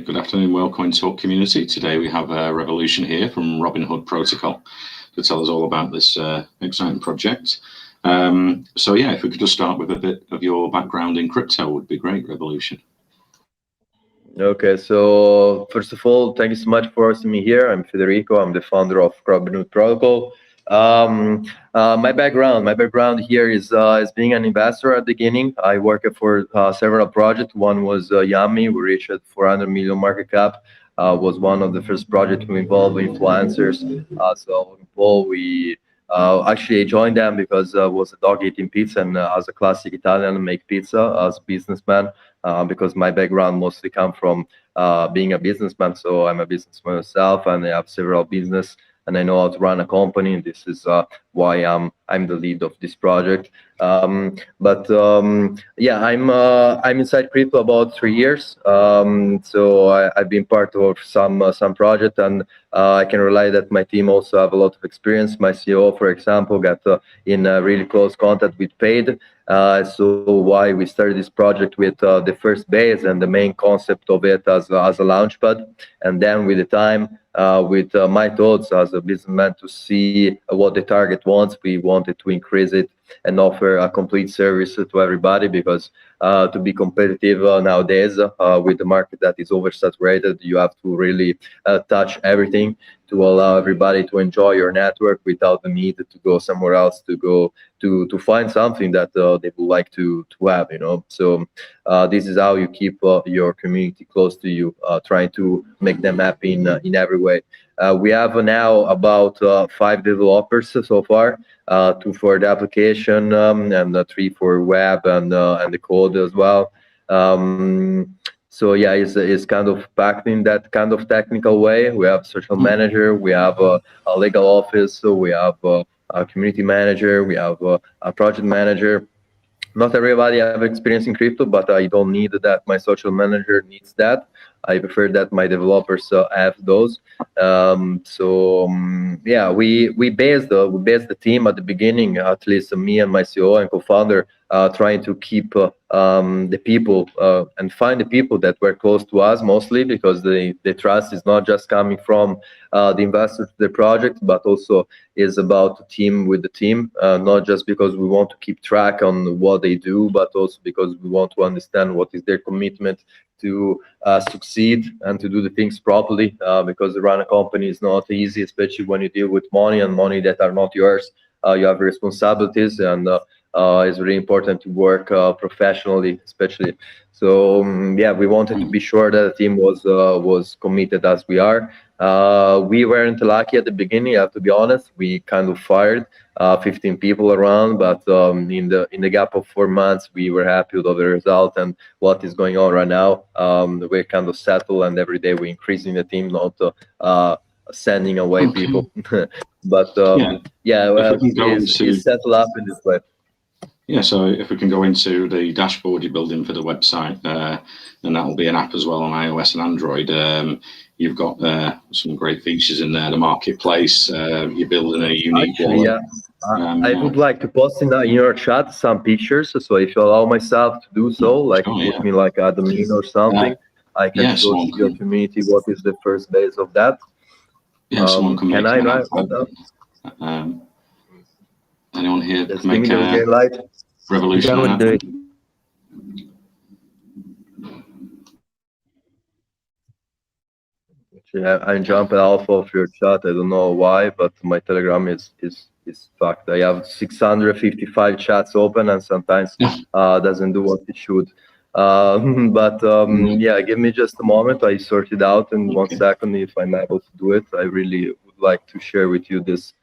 good afternoon. Welcome to Talk Community. Today we have Revolution here from RobinHood Protocol to tell us all about this exciting project. So yeah, if we could just start with a bit of your background in crypto would be great, Revolution. Okay, so first of all, thank you so much for hosting me here. I'm Federico. I'm the founder of RobinHood Protocol. My background here is being an investor at the beginning. I worked for several projects. One was Yummy. We reached 400 million market cap. Was one of the first projects to involve influencers. We actually I joined them because I was a dog eating pizza, and as a classic Italian, make pizza as a businessman. Because my background mostly come from being a businessman, so I'm a businessman myself, and I have several business, and I know how to run a company. And this is why I'm the lead of this project. Yeah, I'm inside crypto about 3 years. So I've been part of some project, and I can rely that my team also have a lot of experience. My CEO, for example, got in really close contact with Paid. So why we started this project with the first base and the main concept of it as a launchpad, and then with the time, with my thoughts as a businessman to see what the target wants, we wanted to increase it and offer a complete service to everybody, because to be competitive nowadays with the market that is oversaturated, you have to really touch everything to allow everybody to enjoy your network without the need to go somewhere else to go to find something that they would like to have, you know. So this is how you keep your community close to you, trying to make them happy in every way. We have now about 5 developers so far, 2 for the application and 3 for web and the code as well. So yeah, it's kind of packed in that kind of technical way. We have social manager, we have a legal office, so we have a community manager, we have a project manager. Not everybody have experience in crypto, but I don't need that. My social manager needs that. I prefer that my developers have those. Yeah, we based the team at the beginning, at least me and my CEO and co-founder, trying to keep the people and find the people that were close to us, mostly because the trust is not just coming from the investors to the project, but also is about the team with the team, not just because we want to keep track on what they do, but also because we want to understand what is their commitment to succeed and to do the things properly, because to run a company is not easy, especially when you deal with money and money that are not yours. You have responsibilities, and it's really important to work professionally, especially. So yeah, we wanted to be sure that the team was committed as we are. We weren't lucky at the beginning, I have to be honest. We kind of fired 15 people around, but in the gap of 4 months, we were happy with the result and what is going on right now. We're kind of settled, and every day we're increasing the team, not sending away people. But yeah, well, it's settled up in this way. Yeah, so if we can go into the dashboard you're building for the website, and that will be an app as well on iOS and Android. You've got some great features in there, the marketplace, you're building a unique wallet. Yeah. I would like to post in your chat some pictures, so if you allow myself to do so, like put me like admin or something, I can show to your community what is the first base of that. Yeah, someone can make I write that? Anyone here Just make a light. Revolution app? I'm jumping off of your chat. I don't know why, but my Telegram is fucked. I have 655 chats open, and sometimes doesn't do what it should. Yeah, give me just a moment. I sort it out in 1 second if I'm able to do it. I really would like to share with you these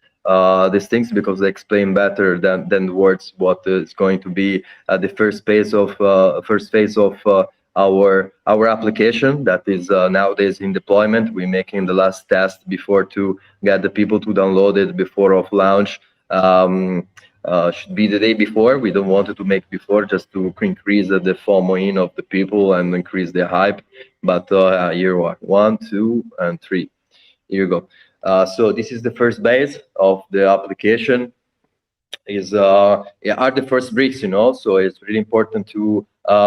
things, because they explain better than words what is going to be the first phase of our application that is nowadays in deployment. We're making the last test before to get the people to download it before of launch. Should be the day before. We don't want it to make before, just to increase the FOMO in of the people and increase the hype. But here we are, 1, 2, and 3. Here you go. So this is the first base of the application. Are the first bricks, you know. So it's really important to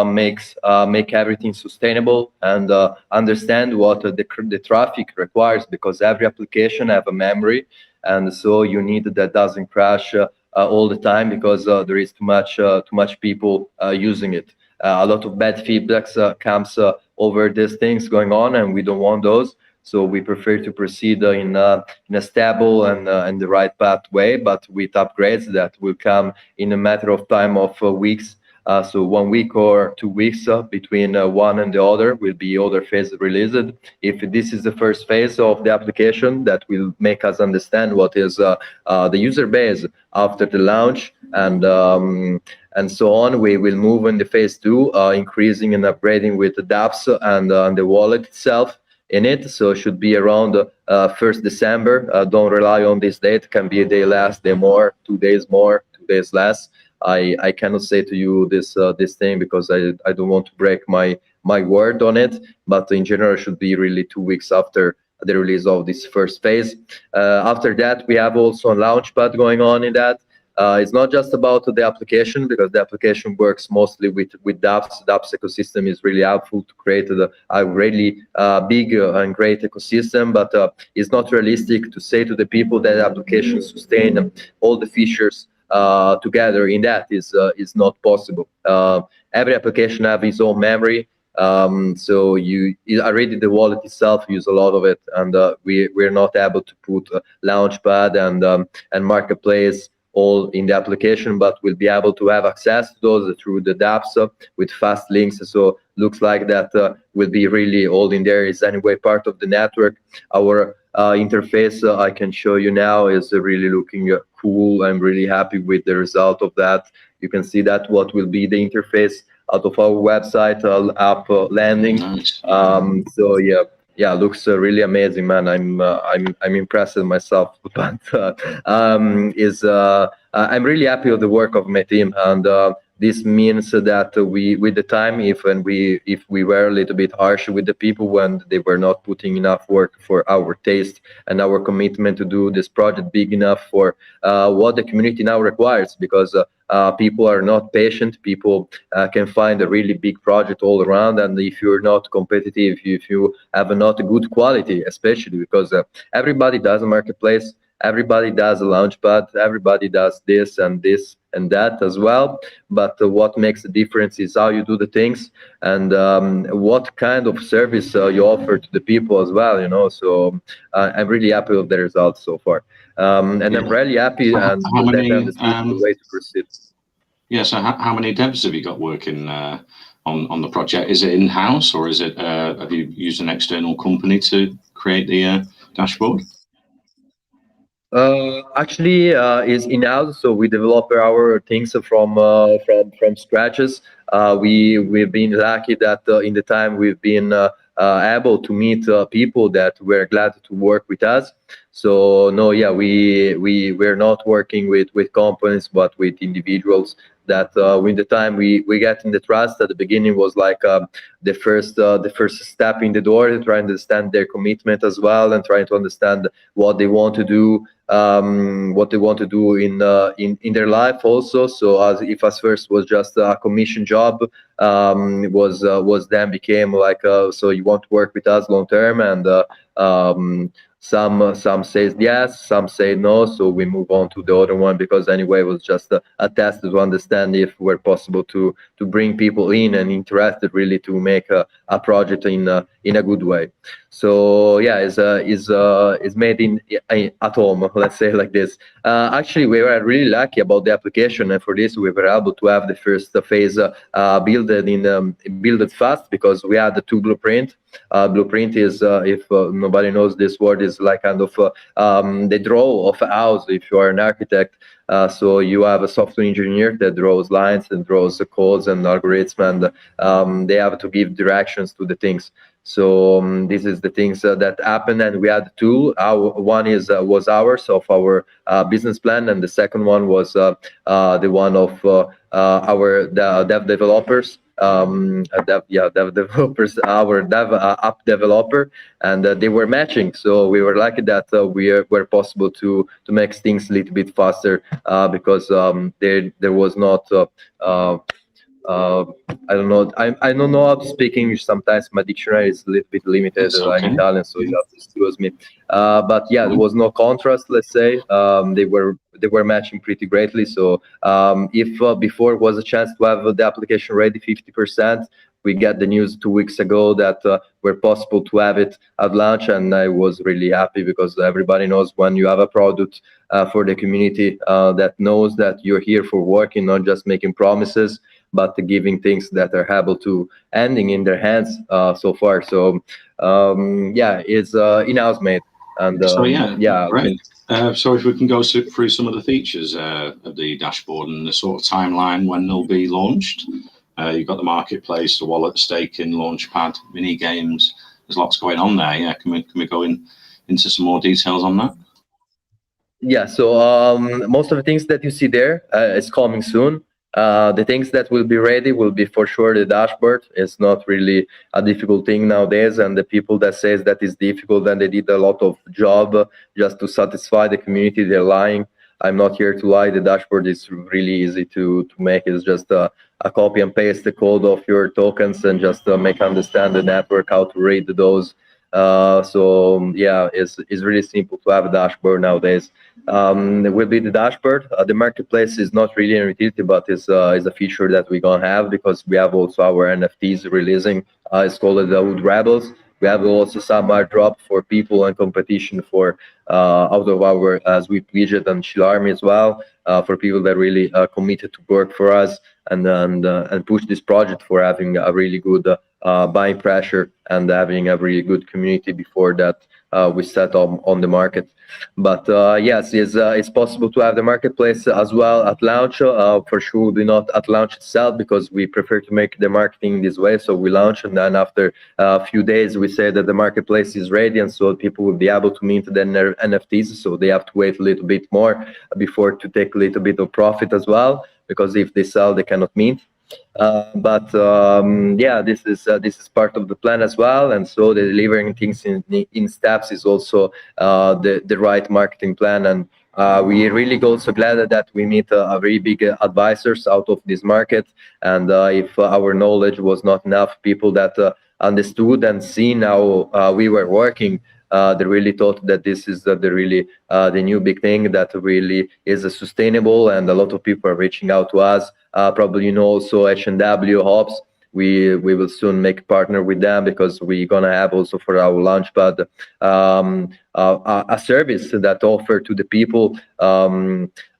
make everything sustainable and understand what the traffic requires, because every application have a memory, and so you need that doesn't crash all the time, because there is too much people using it. A lot of bad feedbacks comes over these things going on, and we don't want those. So we prefer to proceed in a stable and the right pathway, but with upgrades that will come in a matter of time of weeks. So 1 week or 2 weeks between one and the other will be other phase released. If this is the first phase of the application, that will make us understand what is the user base after the launch, and so on. We will move in the phase 2, increasing and upgrading with the dApps and the wallet itself in it. So it should be around 1st December. Don't rely on this date. Can be a day less, day more, 2 days more, 2 days less. I cannot say to you this thing, because I don't want to break my word on it, but in general it should be really 2 weeks after the release of this first phase. After that, we have also a Launchpad going on in that. It's not just about the application, because the application works mostly with dApps. The dApps ecosystem is really helpful to create a really big and great ecosystem, but it's not realistic to say to the people that applications sustain all the features together. In that is not possible. Every application have its own memory. So you already, the wallet itself use a lot of it, and we're not able to put Launchpad and Marketplace all in the application, but we'll be able to have access to those through the dApps with fast links. So looks like that will be really all in there. Is anyway part of the network. Our interface I can show you now is really looking cool. I'm really happy with the result of that. You can see that what will be the interface out of our website app landing. Nice. So yeah, looks really amazing, man. I'm impressed with myself, but I'm really happy with the work of my team, and this means that we, with the time, if we were a little bit harsh with the people when they were not putting enough work for our taste and our commitment to do this project big enough for what the community now requires, because people are not patient. People can find a really big project all around, and if you're not competitive, if you have not a good quality, especially because everybody does a marketplace, everybody does a Launchpad, everybody does this and that as well. But what makes the difference is how you do the things, and what kind of service you offer to the people as well. So I'm really happy with the results so far, and I'm really happy and how many, the way to proceed. Yeah, so how many devs have you got working on the project? Is it in-house, or is it have you used an external company to create the dashboard? Actually, is in-house. So we develop our things from scratches. We've been lucky that in the time we've been able to meet people that were glad to work with us. So no, yeah, we're not working with companies, but with individuals that with the time we get in the trust. At the beginning was like the first step in the door, to try and understand their commitment as well, and trying to understand what they want to do, in their life also. So as first was just a commission job, was then became like so you want to work with us long term, and some says yes, some say no, so we move on to the other one, because anyway it was just a test to understand if we're possible to bring people in and interested really to make a project in a good way. So yeah, is made at home, let's say like this. Actually, we were really lucky about the application, and for this we were able to have the first phase built fast, because we had the two blueprint. Blueprint is, if nobody knows this word, is like kind of the draw of a house if you are an architect. So you have a software engineer that draws lines and draws the codes and algorithms, and they have to give directions to the things. So this is the things that happen, and we had two. One was ours, of our business plan, and the second one was the one of our dev developers. Dev developers, our dev app developer, and they were matching. So we were lucky that we were possible to make things a little bit faster, because there was not I don't know. I don't know how to speak English sometimes. My dictionary is a little bit limited. It's I'm okay. Italian, so you have to excuse me. But yeah, there was no contrast. Let's say they were matching pretty greatly. So if before was a chance to have the application ready 50%, we got the news 2 weeks ago that were possible to have it at launch, and I was really happy because everybody knows when you have a product for the community that knows that you're here for working, not just making promises, but giving things that are able to ending in their hands so far. So yeah, it's in-house made, and So yeah, yeah. great. So if we can go through some of the features of the dashboard and the sort of timeline when they'll be launched. You've got the marketplace, the wallet, staking, Launchpad, mini games. There's lots going on there. Yeah, can we go into some more details on that? Yeah, so most of the things that you see there is coming soon. The things that will be ready will be for sure the dashboard. It's not really a difficult thing nowadays, and the people that says that is difficult and they did a lot of job just to satisfy the community, they're lying. I'm not here to lie. The dashboard is really easy to make. It's just a copy and paste the code of your tokens and just make understand the network, how to read those. So yeah, it's really simple to have a dashboard nowadays. It will be the dashboard. The marketplace is not really a utility, but is a feature that we're gonna have because we have also our NFTs releasing. It's called the Wood Rebels. We have also some airdrop for people and competition for out of our Sweep widget and Chill Army as well for people that really committed to work for us and push this project for having a really good buying pressure and having a really good community before that we set on the market. But yes, it's possible to have the marketplace as well at launch. For sure, do not at launch itself because we prefer to make the marketing this way. So we launch, and then after a few days, we say that the marketplace is ready, and so people will be able to mint their NFTs. So they have to wait a little bit more before to take a little bit of profit as well, because if they sell, they cannot mint. But yeah, this is part of the plan as well, and so the delivering things in steps is also the right marketing plan. And we really go so glad that we meet a very big advisors out of this market. And if our knowledge was not enough, people that understood and seen how we were working. They really thought that this is the really the new big thing that really is sustainable, and a lot of people are reaching out to us. Probably you know also H&W Hops. We will soon make a partner with them because we're gonna have also for our Launchpad a service that offer to the people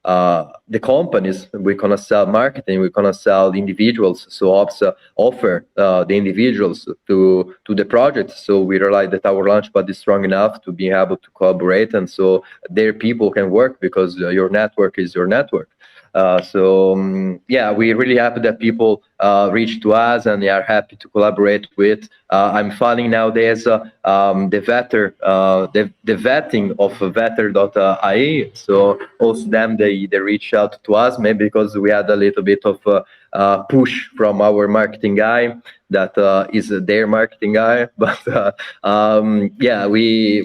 the companies. We're gonna sell marketing. We're gonna sell individuals. So Ops offer the individuals to the project. So we realize that our Launchpad is strong enough to be able to collaborate, and so their people can work because your network is your network. Yeah, we're really happy that people reach to us and they are happy to collaborate with. I'm following nowadays the vetter, the vetting of vetter.ai. So also them they reach out to us, maybe because we had a little bit of push from our marketing guy that is their marketing guy. But yeah, we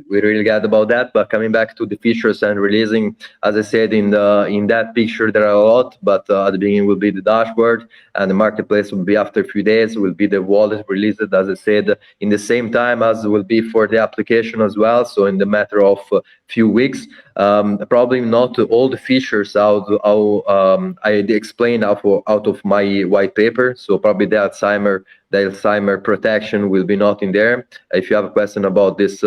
really glad about that. But coming back to the features and releasing, as I said in that picture, there are a lot. But at the beginning will be the dashboard, and the marketplace will be after a few days. Will be the wallet released, as I said, in the same time as will be for the application as well. So in the matter of few weeks. Probably not all the features how I explained out of my white paper. So probably the Alzheimer protection will be not in there. If you have a question about this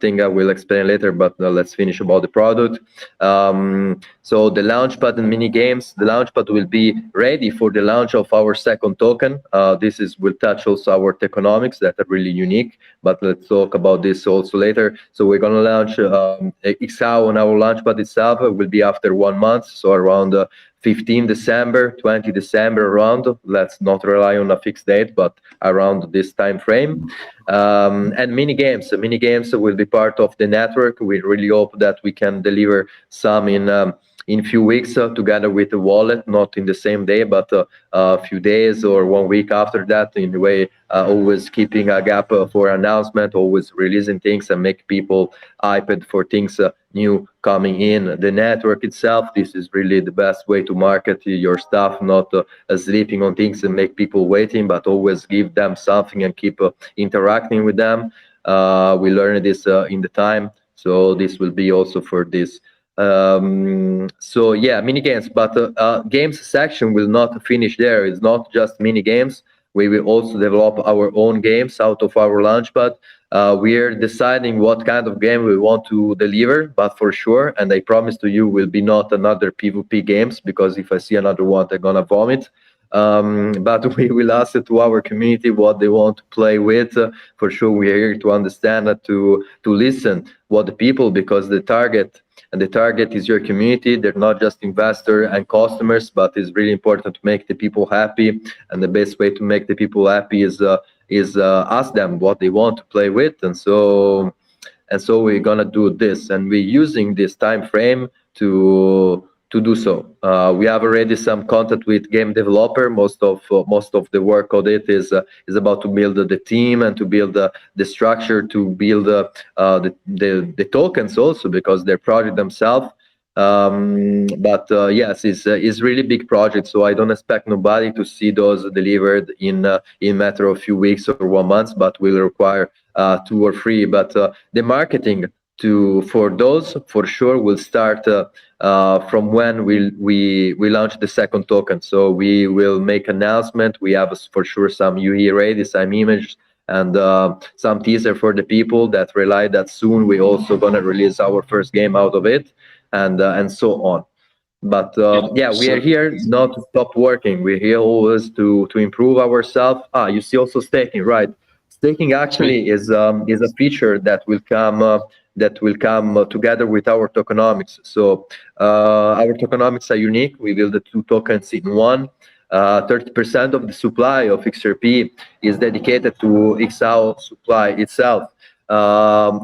thing, I will explain later, but let's finish about the product. So the Launchpad and mini games, the Launchpad will be ready for the launch of our second token. Will touch also our tokenomics that are really unique, but let's talk about this also later. So we're gonna launch XHAO on our Launchpad itself. It will be after 1 month, so around 15 December, 20 December around. Let's not rely on a fixed date, but around this time frame. And mini games will be part of the network. We really hope that we can deliver some in few weeks together with the wallet, not in the same day, but a few days or 1 week after that. In the way, always keeping a gap for announcement, always releasing things and make people hyped for things new coming in. The network itself, this is really the best way to market your stuff, not sleeping on things and make people waiting, but always give them something and keep interacting with them. We learned this in the time, so this will be also for this. So yeah, mini games, but games section will not finish there. It's not just mini games. We will also develop our own games out of our Launchpad. We're deciding what kind of game we want to deliver, but for sure, and I promise to you, will be not another PvP games, because if I see another one, they're gonna vomit. But we will ask to our community what they want to play with. For sure, we are here to understand, to listen what the people, because the target is your community. They're not just investor and customers, but it's really important to make the people happy. And the best way to make the people happy is ask them what they want to play with. And so we're gonna do this, and we're using this time frame to do so. We have already some contact with game developer. Most of the work of it is about to build the team and to build the structure, to build the tokens also, because they're project themselves. But yes, it's really big project, so I don't expect nobody to see those delivered in matter of a few weeks or 1 month, but will require 2 or 3. But the marketing for those for sure will start from when we launch the second token. So we will make announcement. We have for sure some UE ready, some images, and some teaser for the people that rely that soon we also gonna release our first game out of it, and so on. But yeah, we are here not to stop working. We're here always to improve ourselves. You see also staking, right? Staking actually is a feature that will come together with our tokenomics. So our tokenomics are unique. We build the 2 tokens in one. 30% of the supply of XRP is dedicated to XAO supply itself.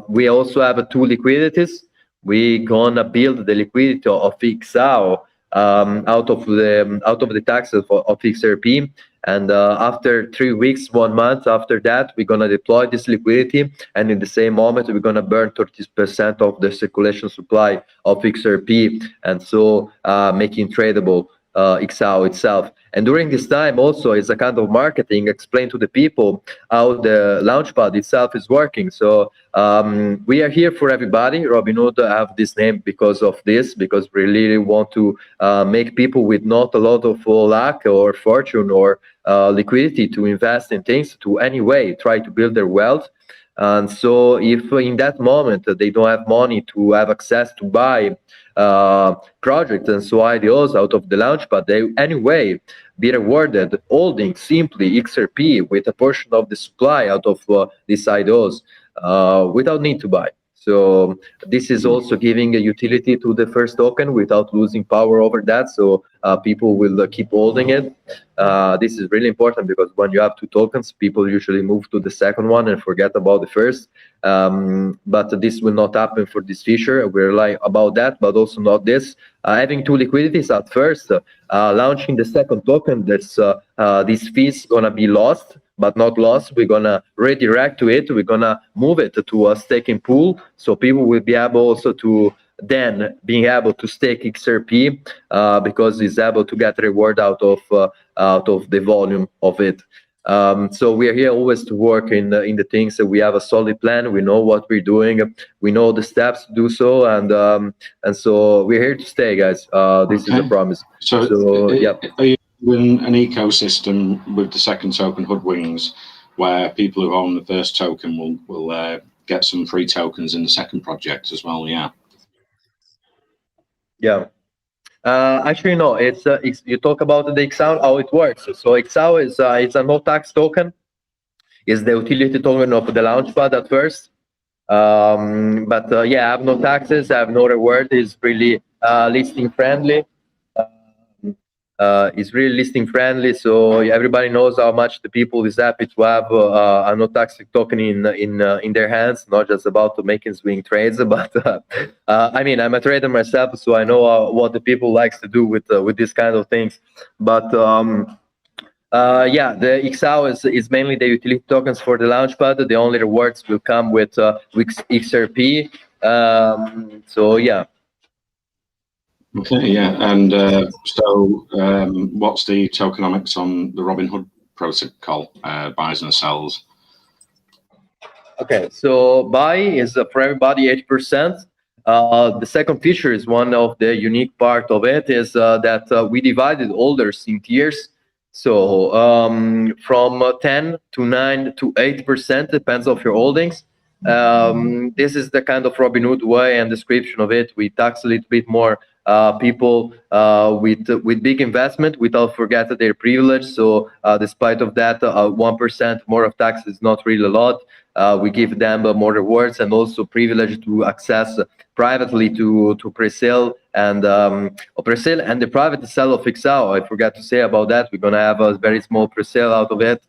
We also have 2 liquidities. We gonna build the liquidity of XAO out of the taxes of XRP. And after 3 weeks, 1 month after that, we're gonna deploy this liquidity, and in the same moment, we're gonna burn 30% of the circulation supply of XRP, and so making tradable XAO itself. And during this time also, is a kind of marketing, explain to the people how the Launchpad itself is working. So we are here for everybody. RobinHood have this name because of this, because we really want to make people with not a lot of luck or fortune or liquidity to invest in things, to anyway try to build their wealth. And so if in that moment they don't have money to have access to buy projects and so IDOs out of the Launchpad, they anyway be rewarded holding simply XRP with a portion of the supply out of these IDOs without need to buy. So this is also giving a utility to the first token without losing power over that. So people will keep holding it. This is really important, because when you have 2 tokens, people usually move to the second one and forget about the first. But this will not happen for this feature. We rely about that, but also not this. Having 2 liquidities at first, launching the second token, this fees gonna be lost, but not lost. We're gonna redirect to it. We're gonna move it to a staking pool, so people will be able also to then being able to stake XRP because it's able to get reward out of the volume of it. So we are here always to work in the things that we have a solid plan. We know what we're doing. We know the steps to do so, and so we're here to stay, guys. This is a promise. So yeah. Are you in an ecosystem with the second token, Hood Wings, where people who own the first token will get some free tokens in the second project as well? Yeah. Yeah. Actually, no. It's you talk about the XAO, how it works. So XAO is it's a no tax token. It's the utility token of the Launchpad at first. But yeah, I have no taxes. I have no reward. It's really listing friendly. It's really listing friendly, so everybody knows how much the people is happy to have a no tax token in their hands, not just about to making swing trades. But I mean, I'm a trader myself, so I know what the people likes to do with these kind of things. But yeah, the XAO is mainly the utility tokens for the Launchpad. The only rewards will come with XRP. So yeah. Okay, yeah, and what's the tokenomics on the Robinhood protocol, buys and sells? Okay, so buy is for everybody 8%. The second feature is one of the unique part of it is that we divided holders in tiers. So from 10 to 9 to 8% depends of your holdings. This is the kind of Robinhood way and description of it. We tax a little bit more people with big investment without forgetting their privilege. So despite of that, 1% more of tax is not really a lot. We give them more rewards and also privilege to access privately to pre-sale and pre-sale and the private sale of XAO. I forgot to say about that. We're gonna have a very small pre-sale out of it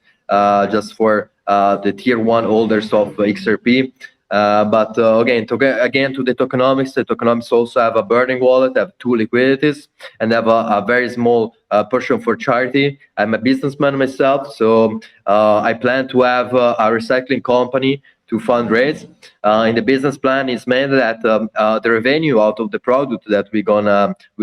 just for the tier 1 holders of XRP. But again, to the tokenomics also have a burning wallet, have 2 liquidities, and have a very small portion for charity. I'm a businessman myself, so I plan to have a recycling company to fundraise. In the business plan, it's meant that the revenue out of the product that we're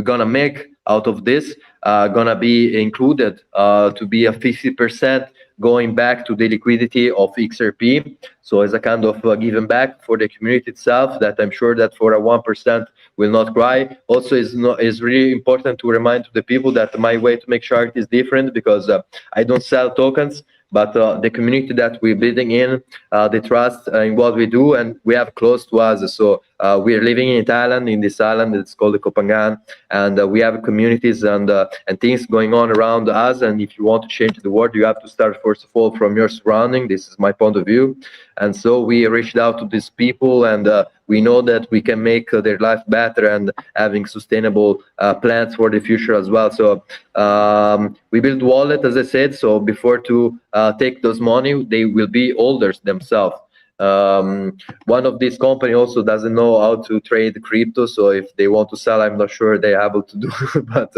gonna make out of this gonna be included to be a 50% going back to the liquidity of XRP. So as a kind of giving back for the community itself, that I'm sure that for a 1% will not cry. Also is really important to remind to the people that my way to make charity is different because I don't sell tokens, but the community that we're building in, they trust in what we do, and we have close to us. So we are living in Thailand, in this island it's called the Kopangan, and we have communities and things going on around us. And if you want to change the world, you have to start first of all from your surrounding. This is my point of view. And so we reached out to these people, and we know that we can make their life better and having sustainable plans for the future as well. So we build wallet, as I said. So before to take those money, they will be holders themselves. One of these company also doesn't know how to trade crypto, so if they want to sell, I'm not sure they're able to do. But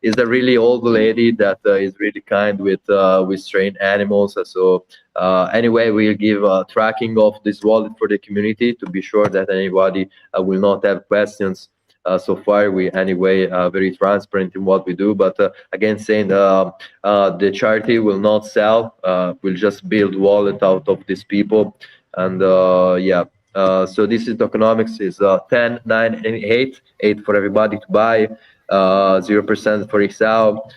is a really old lady that is really kind with trained animals. So anyway, we'll give tracking of this wallet for the community to be sure that anybody will not have questions. So far, we anyway very transparent in what we do. But again, saying the charity will not sell. We'll just build wallet out of these people. And yeah, so this is tokenomics is 10, 9, and 8. 8 for everybody to buy, 0% for XAO.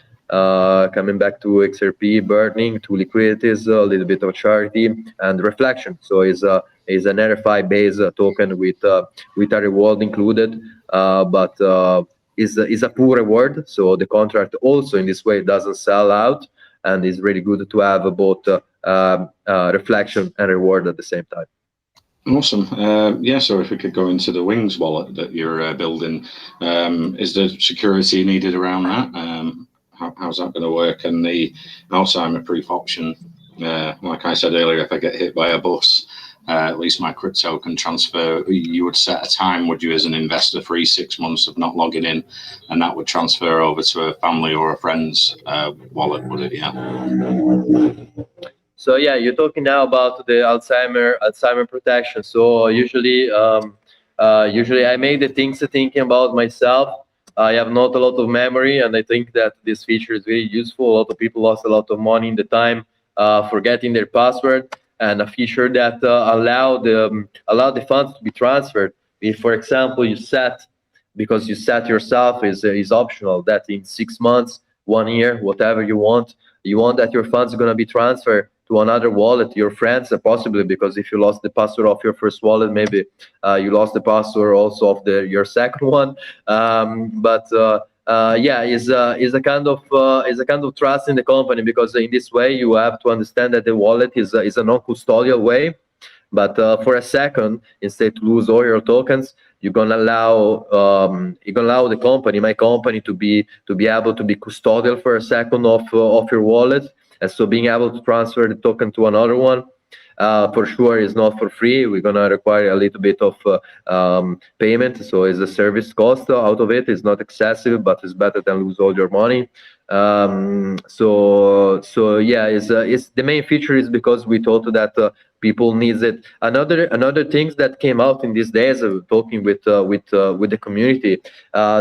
Coming back to XRP, burning, 2 liquidities, a little bit of charity, and reflection. So is an RFI based token with a reward included, but is a pool reward. So the contract also in this way doesn't sell out, and it's really good to have both reflection and reward at the same time. Awesome. Yeah, so if we could go into the Wings wallet that you're building, is there security needed around that? How's that going to work? And the Alzheimer proof option, like I said earlier, if I get hit by a bus, at least my crypto can transfer. You would set a time, would you, as an investor, free 6 months of not logging in, and that would transfer over to a family or a friend's wallet, would it? Yeah. So yeah, you're talking now about the Alzheimer protection. So usually I make the things thinking about myself. I have not a lot of memory, and I think that this feature is very useful. A lot of people lost a lot of money in the time forgetting their password, and a feature that allow the funds to be transferred. If, for example, you set yourself is optional that in 6 months, 1 year, whatever you want that your funds are going to be transferred to another wallet, your friends, possibly, because if you lost the password of your first wallet, maybe you lost the password also of your second one. But yeah, is a kind of trust in the company, because in this way you have to understand that the wallet is a non-custodial way. But for a second, instead to lose all your tokens, you're gonna allow the company, my company, to be able to be custodial for a second of your wallet, and so being able to transfer the token to another one. For sure is not for free. We're gonna require a little bit of payment, so it's a service cost out of it. It's not excessive, but it's better than lose all your money. So yeah, it's the main feature is because we thought that people needs it. Another things that came out in these days of talking with the community,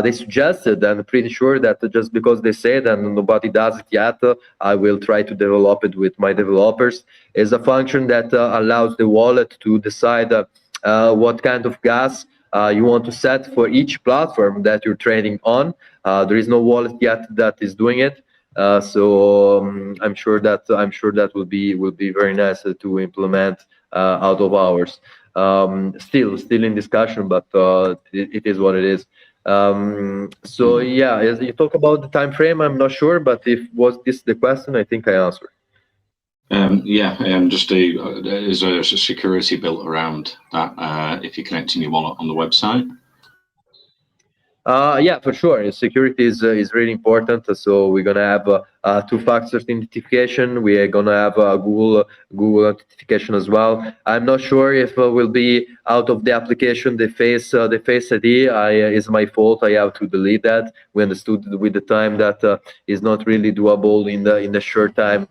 they suggested, and I'm pretty sure that just because they said and nobody does it yet, I will try to develop it with my developers, is a function that allows the wallet to decide what kind of gas you want to set for each platform that you're trading on. There is no wallet yet that is doing it. I'm sure that will be very nice to implement out of hours. Still in discussion, but it is what it is. So yeah, as you talk about the time frame, I'm not sure, but if was this the question, I think I answered. Is there a security built around that if you're connecting your wallet on the website? Yeah, for sure. Security is really important. So we're gonna have two-factor authentication. We are gonna have Google authentication as well. I'm not sure if will be out of the application the face ID. Is my fault. I have to delete that. We understood with the time that is not really doable in the short time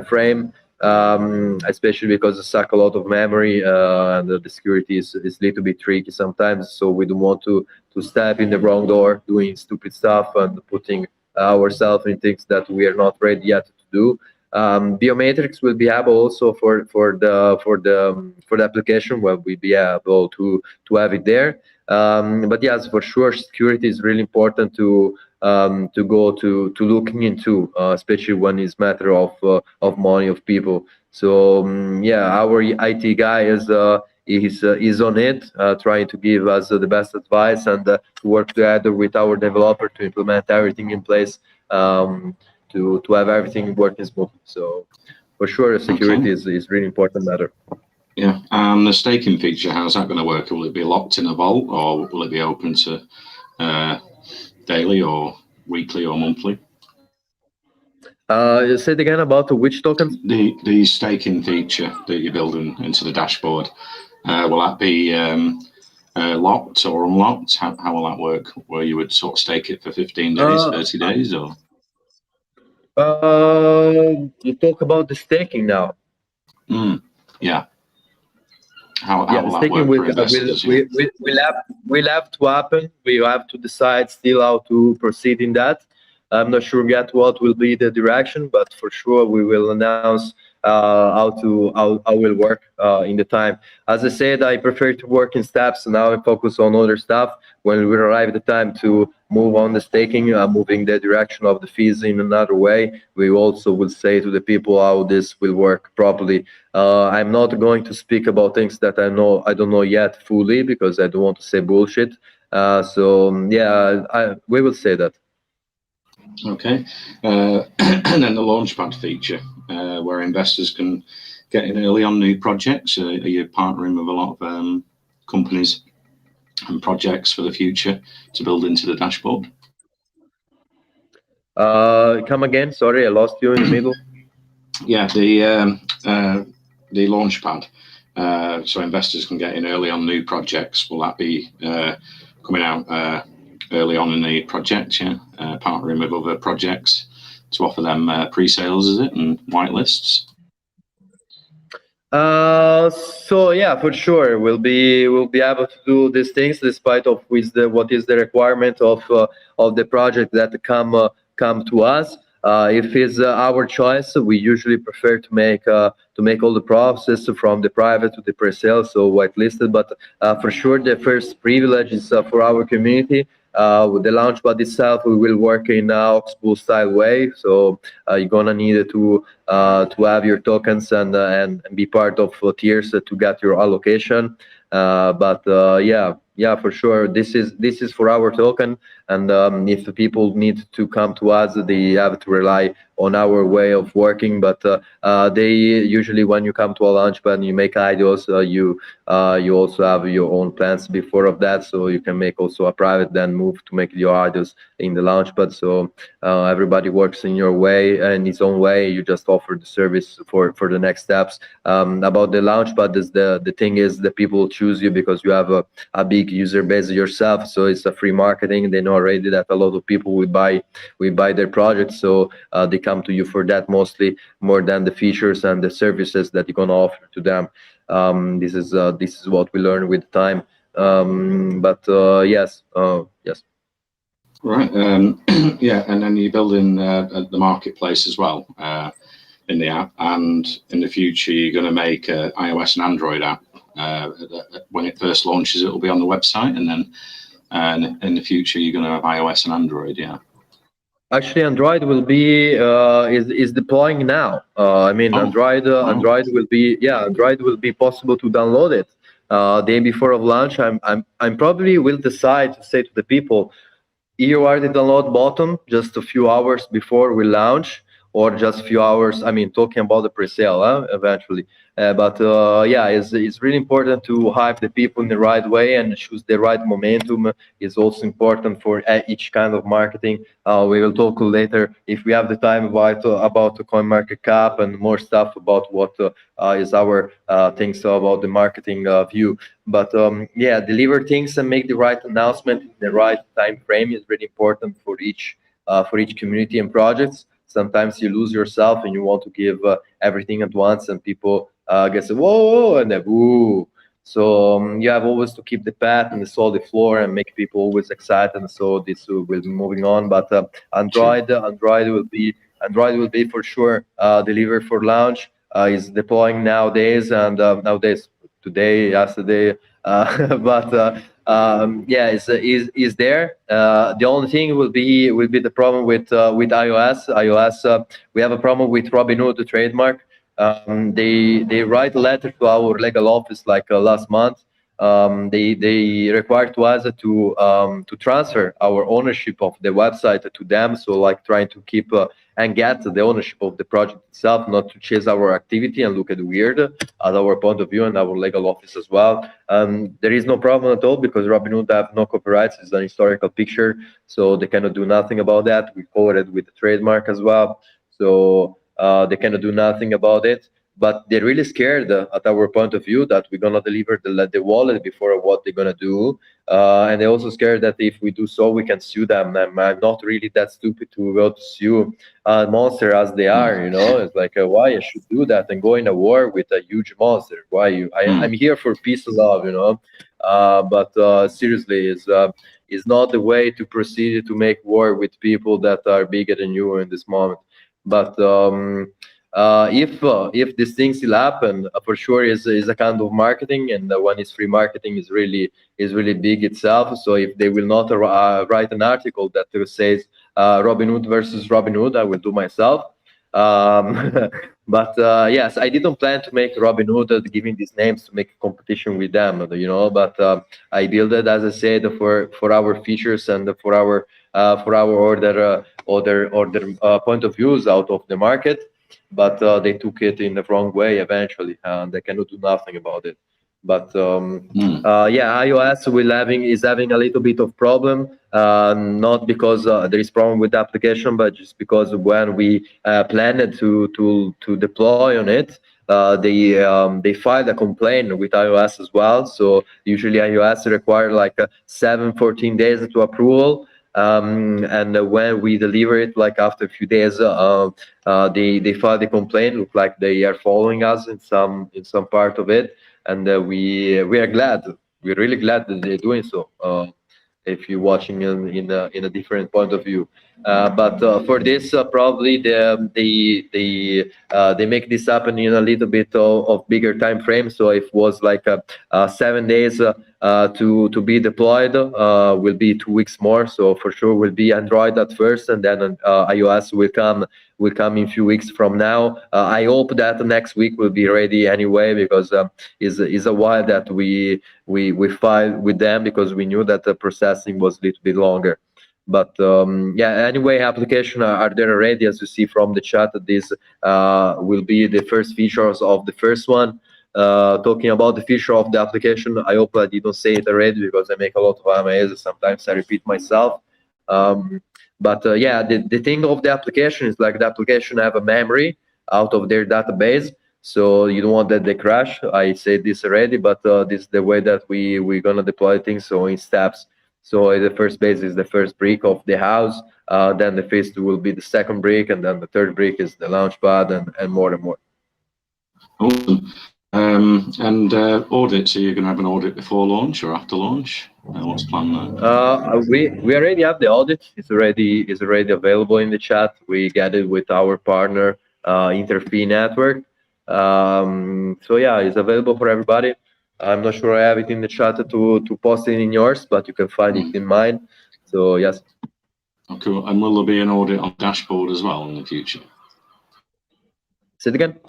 frame. Especially because it suck a lot of memory and the security is a little bit tricky sometimes. So we don't want to step in the wrong door, doing stupid stuff and putting ourselves in things that we are not ready yet to do. Biometrics will be able also for the application where we be able to have it there. But yes, for sure, security is really important to go to looking into, especially when it's matter of money of people. So yeah, our IT guy is on it, trying to give us the best advice and to work together with our developer to implement everything in place, to have everything working smoothly. So for sure, security is really important matter. Yeah, and the staking feature, how's that going to work? Will it be locked in a vault, or will it be open to daily or weekly or monthly? Say it again about which tokens? The staking feature that you're building into the dashboard, will that be locked or unlocked? How will that work? Where you would sort of stake it for 15 days, 30 days, or? You talk about the staking now. Yeah. How will that work for investors? Will have to happen. We have to decide still how to proceed in that. I'm not sure yet what will be the direction, but for sure we will announce how will work in the time. As I said, I prefer to work in steps. Now I focus on other stuff. When we arrive the time to move on the staking, moving the direction of the fees in another way, we also will say to the people how this will work properly. I'm not going to speak about things that I don't know yet fully, because I don't want to say bullshit. So yeah, we will say that. Okay, and then the Launchpad feature, where investors can get in early on new projects. Are you partnering with a lot of companies and projects for the future to build into the dashboard? Come again? Sorry, I lost you in the middle. Yeah, the Launchpad, so investors can get in early on new projects. Will that be coming out early on in the project? Yeah, partnering with other projects to offer them pre-sales, is it, and whitelists? So yeah, for sure, we'll be able to do these things despite of what is the requirement of the project that come to us. If it's our choice, we usually prefer to make all the process from the private to the pre-sale, so whitelisted. But for sure, the first privilege is for our community. With the Launchpad itself, we will work in Oxbow style way. So you're gonna need to have your tokens and be part of tiers to get your allocation. But yeah, yeah, for sure. This is for our token, and if the people need to come to us, they have to rely on our way of working. But they usually, when you come to a Launchpad, you make ideas. You also have your own plans before of that, so you can make also a private, then move to make your ideas in the Launchpad. So everybody works in your way, in his own way. You just offer the service for the next steps. About the Launchpad, is the thing is the people choose you because you have a big user base yourself. So it's a free marketing. They know already that a lot of people will buy their projects, so they come to you for that mostly, more than the features and the services that you're gonna offer to them. This is what we learn with time. But yes, yes. Right. Yeah, and then you're building the marketplace as well in the app, and in the future you're going to make an iOS and Android app. When it first launches, it will be on the website, and then in the future you're going to have iOS and Android. Yeah. Actually, Android will be is deploying now. I mean, Android Android will be possible to download it day before of launch. I'm probably will decide to say to the people, you are the download button just a few hours before we launch, or just a few hours. I mean, talking about the pre-sale eventually. But yeah, it's really important to hype the people in the right way and choose the right momentum. Is also important for each kind of marketing. We will talk later if we have the time about the coin market cap and more stuff about what is our things about the marketing view. But yeah, deliver things and make the right announcement in the right time frame is really important for each community and projects. Sometimes you lose yourself and you want to give everything at once, and people get whoa, whoa, and then woo. So you have always to keep the path and the solid floor and make people always excited. And so this will be moving on. But Android will be for sure delivered for launch. Is deploying nowadays, and nowadays today, yesterday. But yeah, is there. The only thing will be the problem with iOS. We have a problem with Robinhood, the trademark. They write a letter to our legal office like last month. They require to us to transfer our ownership of the website to them. So like trying to keep and get the ownership of the project itself, not to chase our activity and look at weird at our point of view and our legal office as well. There is no problem at all because Robinhood have no copyrights. It's an historical picture, so they cannot do nothing about that. We covered it with the trademark as well, so they cannot do nothing about it. But they're really scared at our point of view that we're gonna deliver the wallet before what they're gonna do, and they're also scared that if we do so, we can sue them. I'm not really that stupid to go to sue a monster as they are. You know, it's like why I should do that and go in a war with a huge monster? Why I'm here for peace and love, you know. But seriously, is not the way to proceed to make war with people that are bigger than you in this moment. But if these things will happen, for sure is a kind of marketing, and when it's free marketing is really big itself. So if they will not write an article that says Robinhood versus Robinhood, I will do myself. But yes, I didn't plan to make Robinhood giving these names to make a competition with them, you know. But I built it, as I said, for our features and for our order point of views out of the market. But they took it in the wrong way eventually, and they cannot do nothing about it. But yeah, iOS is having a little bit of problem, not because there is problem with the application, but just because when we planned to deploy on it, they filed a complaint with iOS as well. So usually iOS require like 14 days to approval. And when we deliver it, like after a few days, they file the complaint. Look like they are following us in some part of it, and we are glad. We're really glad that they're doing so. If you're watching in a different point of view, But for this, probably they make this happen in a little bit of bigger time frame. So if it was like 7 days to be deployed, will be 2 weeks more. So for sure will be Android at first, and then iOS will come in a few weeks from now. I hope that next week will be ready anyway, because is a while that we filed with them, because we knew that the processing was a little bit longer. But yeah, anyway, application are there already, as you see from the chat. This will be the first features of the first one. Talking about the feature of the application, I hope I didn't say it already, because I make a lot of AMAs. Sometimes I repeat myself. But yeah, the thing of the application is like the application have a memory out of their database, so you don't want that they crash. I said this already, but this is the way that we're gonna deploy things. So in steps. So the first base is the first brick of the house. Then the phase 2 will be the second brick, and then the third brick is the launchpad, and more and more. Awesome. And audit, so you're going to have an audit before launch or after launch? What's the plan there? We already have the audit. It's already available in the chat. We get it with our partner, Interfee Network. So yeah, it's available for everybody. I'm not sure I have it in the chat to post it in yours, but you can find it in mine. So yes. Oh, cool. And will there be an audit on dashboard as well in the future? Say it again.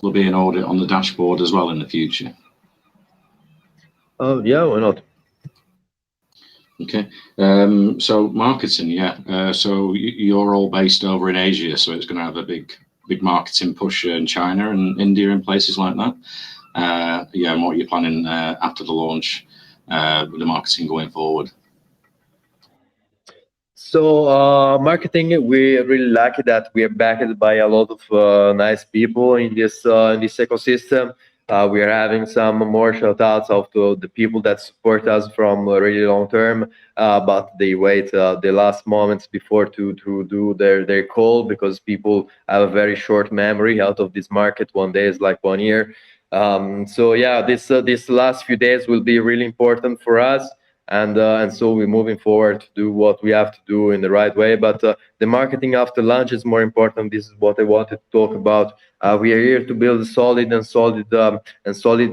Will there be an audit on the dashboard as well in the future? Oh yeah, why not? Okay. So marketing, yeah. So you're all based over in Asia, so it's going to have a big marketing push in China and India and places like that. Yeah, and what you're planning after the launch with the marketing going forward? So marketing, we're really lucky that we are backed by a lot of nice people in this ecosystem. We are having some more shout outs of the people that support us from really long term, but they wait the last moments before to do their call, because people have a very short memory. Out of this market, 1 day is like 1 year. So yeah, this last few days will be really important for us. And so we're moving forward to do what we have to do in the right way. But the marketing after launch is more important. This is what I wanted to talk about. We are here to build a solid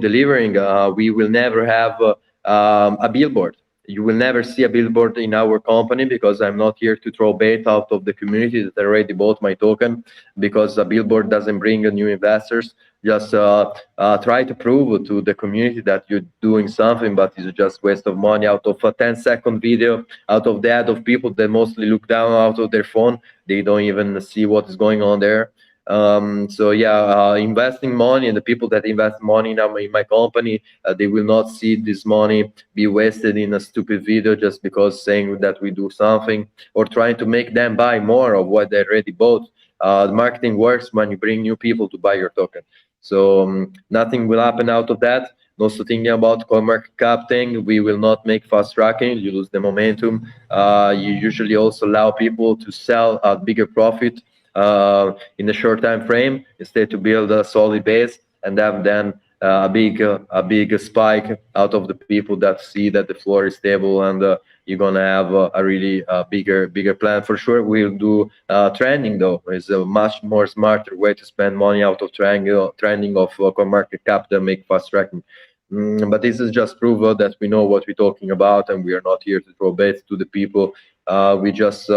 delivering. We will never have a billboard. You will never see a billboard in our company, because I'm not here to throw bait out of the community that already bought my token, because a billboard doesn't bring new investors. Just try to prove to the community that you're doing something, but it's just waste of money. Out of a 10-second video, out of that of people that mostly look down out of their phone, they don't even see what is going on there. So yeah, investing money, and the people that invest money in my company, they will not see this money be wasted in a stupid video just because saying that we do something, or trying to make them buy more of what they already bought. The marketing works when you bring new people to buy your token. So nothing will happen out of that. Also thinking about coin market cap thing, we will not make fast tracking. You lose the momentum. You usually also allow people to sell at bigger profit in a short time frame, instead to build a solid base and have then a big spike out of the people that see that the floor is stable, and you're gonna have a really bigger plan. For sure we'll do trending, though. It's a much more smarter way to spend money out of trending of coin market cap than make fast tracking. But this is just proof that we know what we're talking about, and we are not here to throw baits to the people. We're just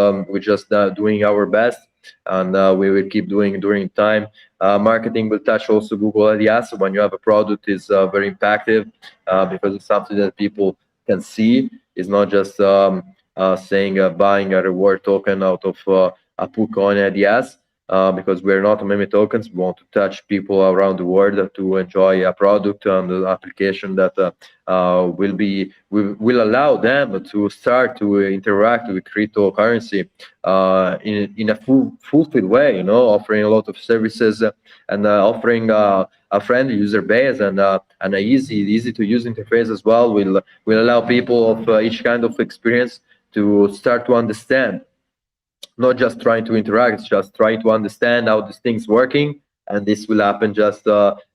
doing our best, and we will keep doing during time. Marketing will touch also Google Ads. When you have a product, is very impactful, because it's something that people can see. It's not just saying buying a reward token out of a PooCoin Ads. Because we're not meme tokens. We want to touch people around the world to enjoy a product and an application that will allow them to start to interact with cryptocurrency in a fulfilled way, offering a lot of services, and offering a friendly user base, and an easy to use interface as well. Will allow people of each kind of experience to start to understand. Not just trying to interact, it's just trying to understand how this thing's working, and this will happen just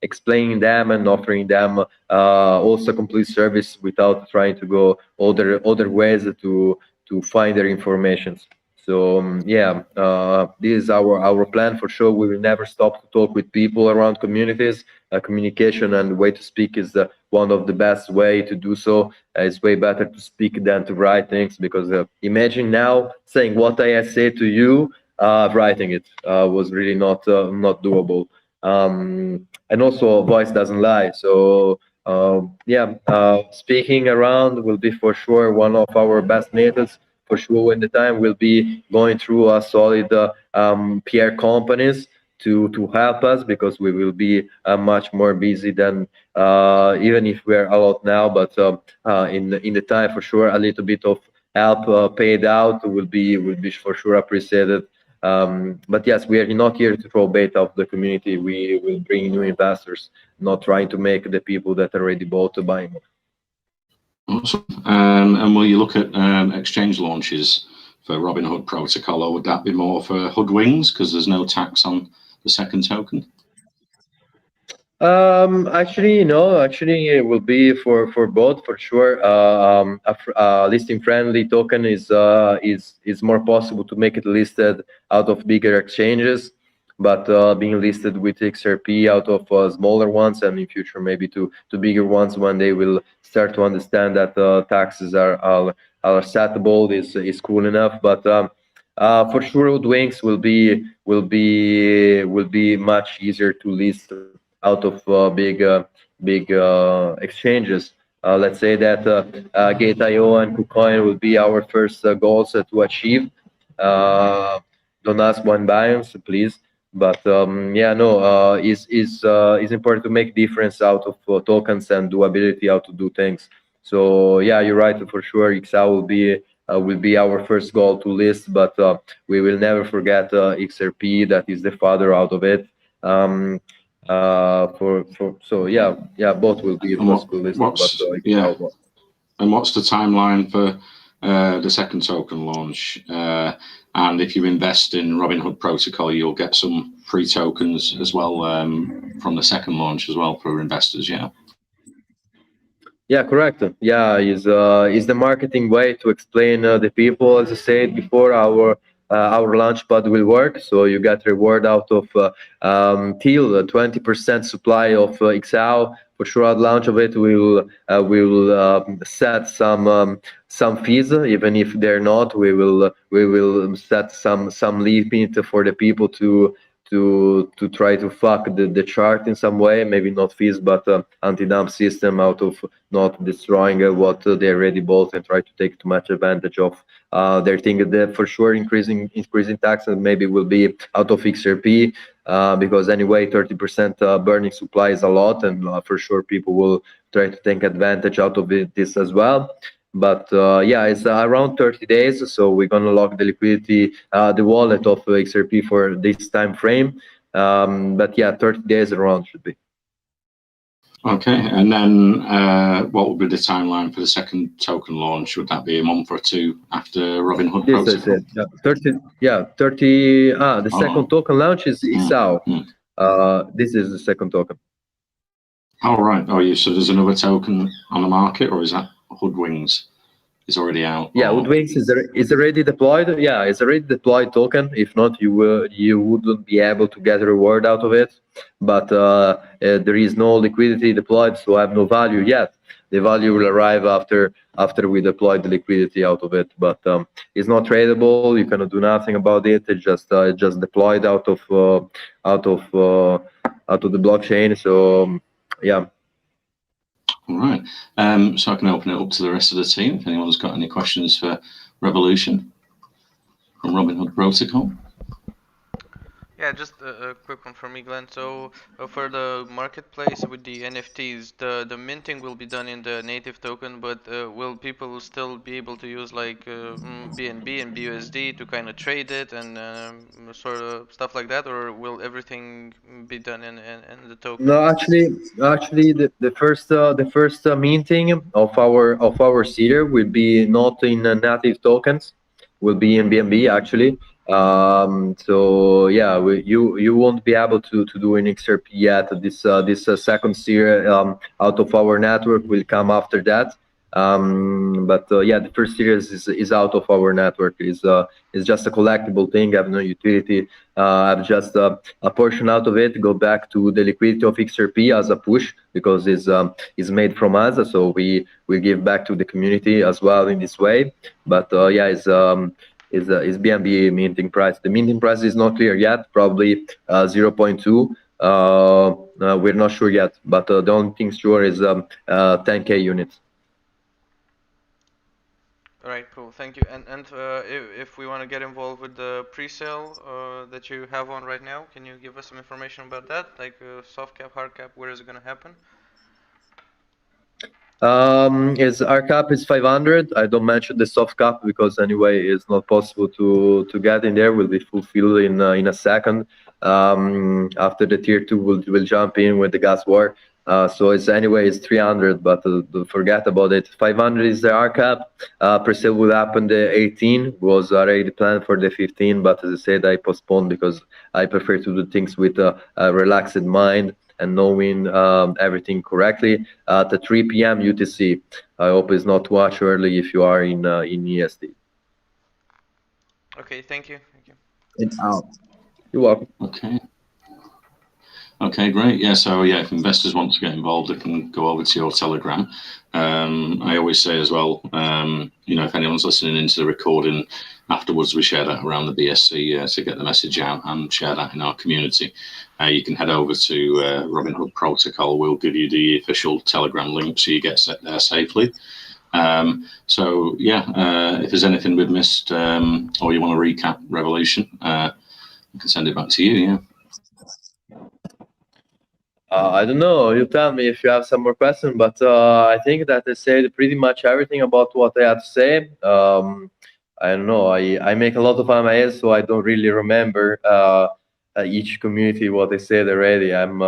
explaining them and offering them also complete service without trying to go other ways to find their information. So yeah, this is our plan for sure. We will never stop to talk with people around communities. Communication and way to speak is one of the best way to do so. It's way better to speak than to write things, because imagine now saying what I say to you, writing it was really not doable. And also, voice doesn't lie. So yeah, speaking around will be for sure one of our best methods. For sure, when the time will be going through a solid PR companies to help us, because we will be much more busy than even if we're a lot now. But in the time, for sure, a little bit of help paid out will be for sure appreciated. But yes, we are not here to throw bait of the community. We will bring new investors, not trying to make the people that already bought to buy more. Awesome. And will you look at exchange launches for Robinhood protocol, or would that be more for hoodwings because there's no tax on the second token? Actually, no. Actually, it will be for both for sure. A listing friendly token is more possible to make it listed out of bigger exchanges, but being listed with XRP out of smaller ones, and in future maybe to bigger ones when they will start to understand that taxes are acceptable is cool enough. But for sure, Wings will be much easier to list out of big exchanges. Let's say that Gate.io and KuCoin will be our first goals to achieve. Don't ask when Binance, please. But yeah, no, is important to make difference out of tokens and doability, how to do things. So yeah, you're right for sure. XL will be our first goal to list, but we will never forget XRP, that is the father out of it. So yeah, both will be possible listed. And what's the timeline for the second token launch? And if you invest in Robinhood protocol, you'll get some free tokens as well from the second launch as well for investors. Yeah. Yeah, correct. Yeah, is the marketing way to explain the people, as I said before, our Launchpad will work. So you get reward out of till 20% supply of XL. For sure, at launch of it, we will set some fees, even if they're not. We will set some limit for the people to try to fuck the chart in some way, maybe not fees, but anti-dump system out of not destroying what they already bought and try to take too much advantage of their thing. That for sure increasing taxes maybe will be out of XRP, because anyway 30% burning supply is a lot, and for sure people will try to take advantage out of this as well. But yeah, it's around 30 days, so we're gonna lock the liquidity, the wallet of XRP for this time frame. But yeah, 30 days around should be. Okay, and then what will be the timeline for the second token launch? Would that be a month or two after Robinhood protocol? Yeah, 30. The second token launch is XAU. This is the second token. Oh right. So there's another token on the market, or is that Hoodwings is already out? Yeah, Hoodwings is already deployed. Yeah, it's already deployed token. If not, you wouldn't be able to get a reward out of it. But there is no liquidity deployed, so I have no value yet. The value will arrive after we deploy the liquidity out of it. But it's not tradable. You cannot do nothing about it. It's just deployed out of the blockchain. So yeah. All right. So I can open it up to the rest of the team if anyone's got any questions for Revolution from Robinhood Protocol. Yeah, just a quick one from me, Glenn. So for the marketplace with the NFTs, the minting will be done in the native token, but will people still be able to use like BNB and BUSD to kind of trade it and sort of stuff like that, or will everything be done in the token? No, actually, the first minting of our seeder will be not in native tokens, will be in BNB actually. So yeah, you won't be able to do an XRP yet. This second series out of our network will come after that. But yeah, the first series is out of our network. Is just a collectible thing. Have no utility. Have just a portion out of it go back to the liquidity of XRP as a push, because it's made from us. So we give back to the community as well in this way. But yeah, is BNB minting price. The minting price is not clear yet. Probably 0.2. We're not sure yet, but the only thing sure is 10K units. All right, cool. Thank you. And if we want to get involved with the pre-sale that you have on right now, can you give us some information about that? Like soft cap, hard cap, where is it going to happen? Is our cap is 500. I don't mention the soft cap because anyway it's not possible to get in there. Will be fulfilled in a second. After the tier 2 will jump in with the gas war. So it's 300, but forget about it. 500 is the R cap. Pre-sale will happen the 18. Was already planned for the 15, but as I said, I postponed because I prefer to do things with a relaxed mind and knowing everything correctly at 3 p.m. UTC. I hope it's not too much early if you are in EST. Okay, thank you. Thank you. It's out. You're welcome. Okay. Okay, great. Yeah, so yeah, if investors want to get involved, they can go over to your Telegram. I always say as well, you know, if anyone's listening into the recording afterwards, we share that around the BSC to get the message out and share that in our community. You can head over to RobinHood Protocol. We'll give you the official Telegram link so you get set there safely. So yeah, if there's anything we've missed or you want to recap Revolution, I can send it back to you. Yeah. I don't know. You tell me if you have some more questions, but I think that I said pretty much everything about what I had to say. I don't know. I make a lot of MIS, so I don't really remember each community what I said already. I'm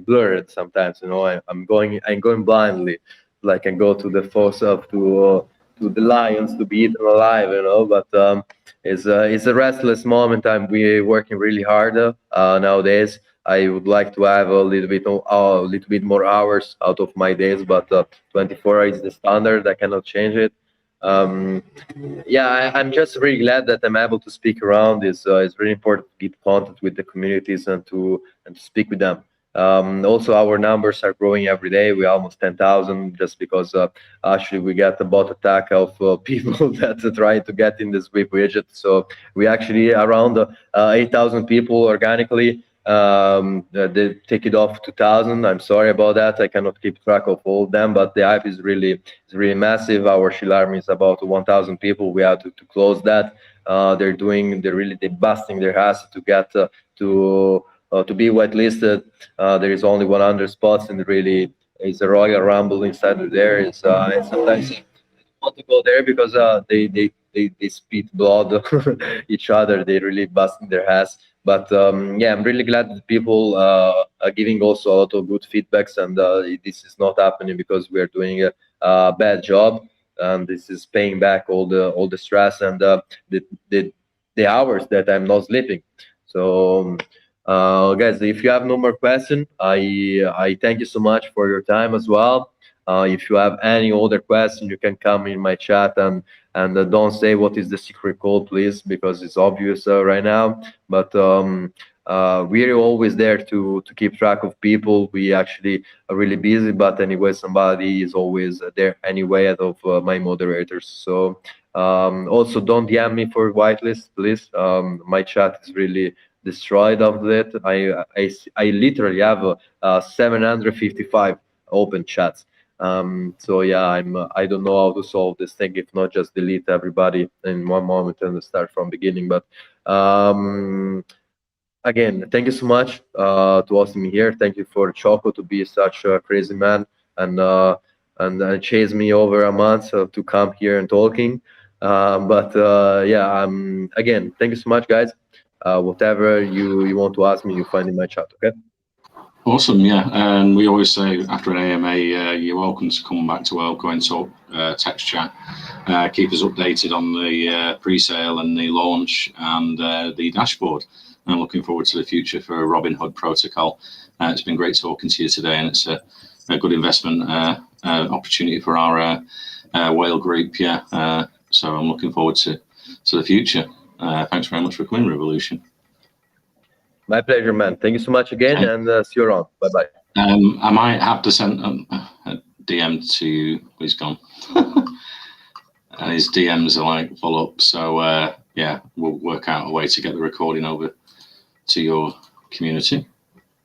blurred sometimes. You know, I'm going blindly, like I go to the force of to the lions to be eaten alive. You know, but it's a restless moment. We're working really hard nowadays. I would like to have a little bit more hours out of my days, but 24 is the standard. I cannot change it. Yeah, I'm just really glad that I'm able to speak around. It's really important to keep contact with the communities and to speak with them. Also, our numbers are growing every day. We're almost 10,000 just because actually we get a bot attack of people that are trying to get in the sweep widget. So we actually around 8,000 people organically. They take it off 2,000. I'm sorry about that. I cannot keep track of all of them, but the hype is really massive. Our shield army is about 1,000 people. We have to close that. They're busting their ass to get to be whitelisted. There is only 100 spots, and really it's a royal rumble inside of there. It's and sometimes I want to go there because they spit blood each other. They really busting their ass. But yeah, I'm really glad that people are giving also a lot of good feedbacks, and this is not happening because we are doing a bad job, and this is paying back all the stress and the hours that I'm not sleeping. So guys, if you have no more questions, I thank you so much for your time as well. If you have any other question, you can come in my chat and don't say what is the secret code, please, because it's obvious right now. But we're always there to keep track of people. We actually are really busy, but anyway, somebody is always there anyway out of my moderators. So also don't DM me for whitelist, please. My chat is really destroyed of it. I literally have 755 open chats. So yeah, I don't know how to solve this thing. If not, just delete everybody in one moment and start from beginning. But again, thank you so much to hosting me here. Thank you for Choco to be such a crazy man and chase me over a month to come here and talking. But yeah, again, thank you so much, guys. Whatever you want to ask me, you find in my chat. Okay. Awesome, yeah, and we always say after an AMA, you're welcome to come back to Elko and talk text chat. Keep us updated on the pre-sale and the launch and the dashboard. I'm looking forward to the future for RobinHood Protocol. It's been great talking to you today, and it's a good investment opportunity for our whale group. Yeah, so I'm looking forward to the future. Thanks very much for coming, Revolution. My pleasure, man. Thank you so much again, and see you around. Bye bye. I might have to send a DM to. He's gone. And his DMs are like full up. So yeah, we'll work out a way to get the recording over to your community.